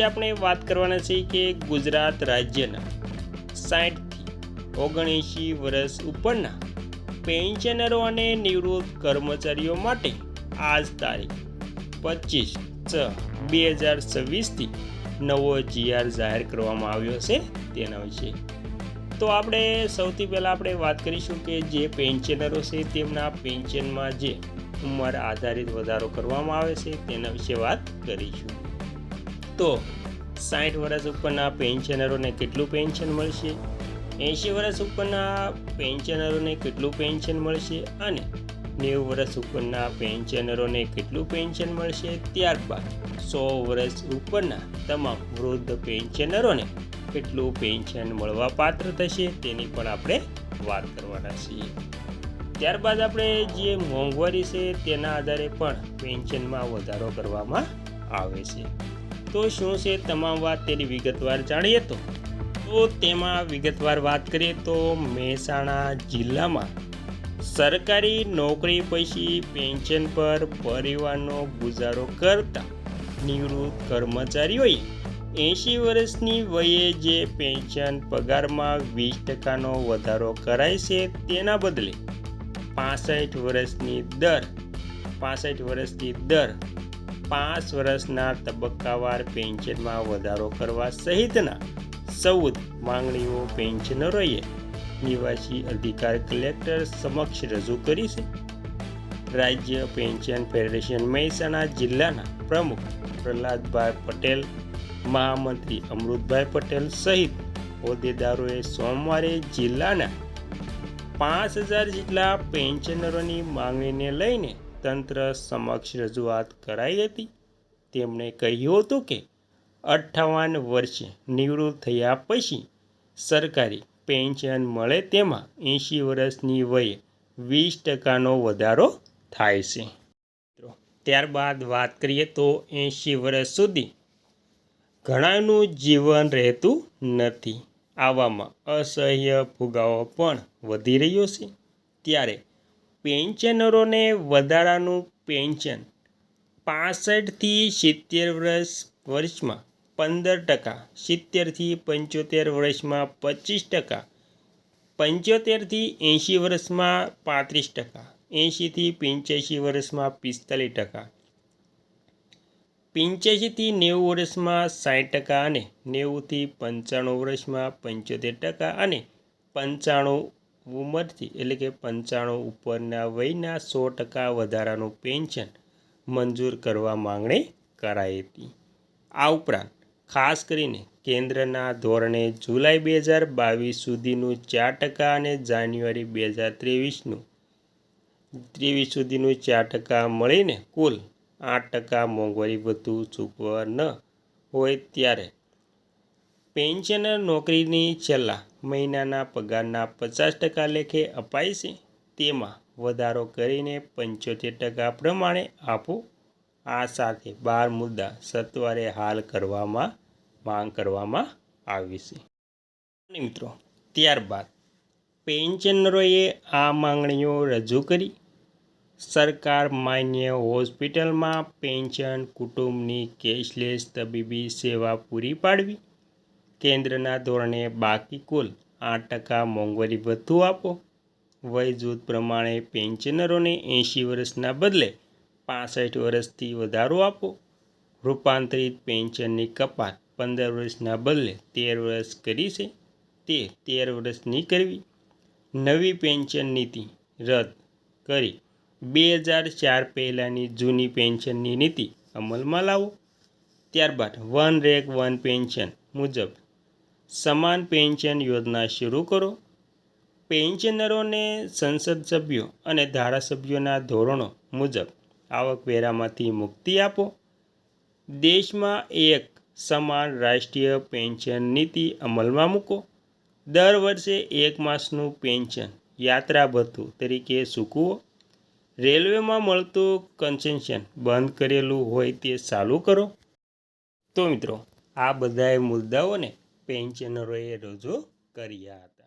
આજે આપણે વાત કરવાના છે કે ગુજરાત રાજ્યના 60 થી 79 વર્ષ ઉપરના પેન્શનરો અને નિવૃત્ત કર્મચારીઓ માટે આજ તારીખ 25/6/2026 નવો જીઆર જાહેર કરવામાં આવ્યો છે તેના વિશે તો આપણે સૌથી પહેલાં આપણે વાત કરીશું કે જે પેન્શનરો છે તેમના પેન્શનમાં જે ઉંમર આધારિત વધારો કરવામાં આવે છે તેના વિશે વાત કરીશું। તો 60 વર્ષ ઉપરના પેન્શનરોને કેટલું પેન્શન મળશે, 80 વર્ષ ઉપરના પેન્શનરોને કેટલું પેન્શન મળશે અને 90 વર્ષ ઉપરના પેન્શનરોને કેટલું પેન્શન મળશે, ત્યારબાદ 100 વર્ષ ઉપરના તમામ વૃદ્ધ પેન્શનરોને કેટલું પેન્શન મળવા પાત્ર થશે તેની પણ આપણે વાત કરવાના છીએ। ત્યારબાદ આપણે જે મોંઘવારી છે તેના આધારે પણ પેન્શનમાં વધારો કરવામાં આવે છે। તો શું છે તમામ વાત તેની વિગતવાર જાણીએ તો તેમાં વિગતવાર વાત કરીએ તો મહેસાણા જિલ્લામાં સરકારી નોકરી પછી પેન્શન પર પરિવારનો ગુજારો કરતા નિવૃત્ત કર્મચારીઓએ 80 વર્ષની વયે જે પેન્શન પગારમાં 20%નો વધારો કરાય છે તેના બદલે 65 વર્ષથી દર 5 વર્ષના તબક્કાવાર પેન્શનમાં વધારો કરવા સહિતના 14 માંગણીઓ પેન્શનરોએ નિવાસી અધિકાર કલેક્ટર સમક્ષ રજૂ કરી છે। રાજ્ય પેન્શન ફેડરેશન મહેસાણા જિલ્લાના પ્રમુખ પ્રહલાદભાઈ પટેલ, મહામંત્રી અમૃતભાઈ પટેલ સહિત હોદ્દેદારોએ સોમવારે જિલ્લાના 5000 જેટલા પેન્શનરોની માંગણીને લઈને તંત્ર સમક્ષ રજૂઆત કરાઈ હતી। તેમણે કહ્યું હતું કે 58 વર્ષે નિવૃત્ત થયા પછી સરકારી પેન્શન મળે તેમાં 80 વર્ષની વયે 20%નો વધારો થાય છે। ત્યારબાદ વાત કરીએ તો 80 વર્ષ સુધી ઘણાનું જીવન રહેતું નથી, આવામાં અસહ્ય ફુગાવો પણ વધી રહ્યો છે। ત્યારે પેન્શનરોને વધારાનું પેન્શન 65 થી 70 વર્ષમાં 15%, 70 થી 75 વર્ષમાં 25%, 75 થી 80 વર્ષમાં 35%, 80 થી 85 વર્ષમાં 45%, 85 થી 90 વર્ષમાં 60% અને 90 થી 95 વર્ષમાં 75% અને 95 ઉંમરથી એટલે કે 95 ઉપરના વયના 100% વધારાનું પેન્શન મંજૂર કરવા માંગણી કરાઈ હતી। આ ઉપરાંત ખાસ કરીને કેન્દ્રના ધોરણે જુલાઈ 2022 સુધીનું 4% અને જાન્યુઆરી 2023 સુધીનું 4% મળીને કુલ 8% મોંઘવારી ભથ્થું ચૂકવવા ન હોય ત્યારે પેન્શનર નોકરીની છેલ્લા મહિનાના પગારના 50% લેખે અપાય છે તેમાં વધારો કરીને 75% પ્રમાણે આપો। આ સાથે 12 મુદ્દા સત્વરે હાલ કરવામાં માંગ કરવામાં આવી છે। મિત્રો ત્યારબાદ પેન્શનરોએ આ માંગણીઓ રજૂ કરી સરકાર માન્ય હોસ્પિટલમાં પેન્શન કુટુંબની કેશલેસ તબીબી સેવા પૂરી પાડવી, કેન્દ્રના ધોરણે બાકી કુલ 8% મોંઘવારી ભથ્થું આપો, વય જૂથ પ્રમાણે પેન્શનરોને 80 વર્ષના બદલે 65 વર્ષથી વધારો આપો, રૂપાંતરિત પેન્શનની કપાત 15 વર્ષના બદલે 13 વર્ષ કરી છે તે 13 વર્ષની કરવી, નવી પેન્શન નીતિ રદ કરી 2004 પહેલાંની જૂની પેન્શનની નીતિ અમલમાં લાવો। ત્યારબાદ વન રેન્ક વન પેન્શન મુજબ સમાન પેન્શન યોજના શરૂ કરો। પેન્શનરોને સંસદ સભ્યો અને ધારાસભ્યોના ધોરણો મુજબ આવકવેરામાંથી મુક્તિ આપો। દેશમાં એક સમાન રાષ્ટ્રીય પેન્શન નીતિ અમલમાં મૂકો। દર વર્ષે 1 માસનું પેન્શન યાત્રા ભથ્થું તરીકે ચૂકવો। રેલવેમાં મળતું કન્સેશન બંધ કરેલું હોય તે ચાલુ કરો। તો મિત્રો આ બધાય મુદ્દાઓને પેન્શનરોએ રજૂ કર્યા હતા।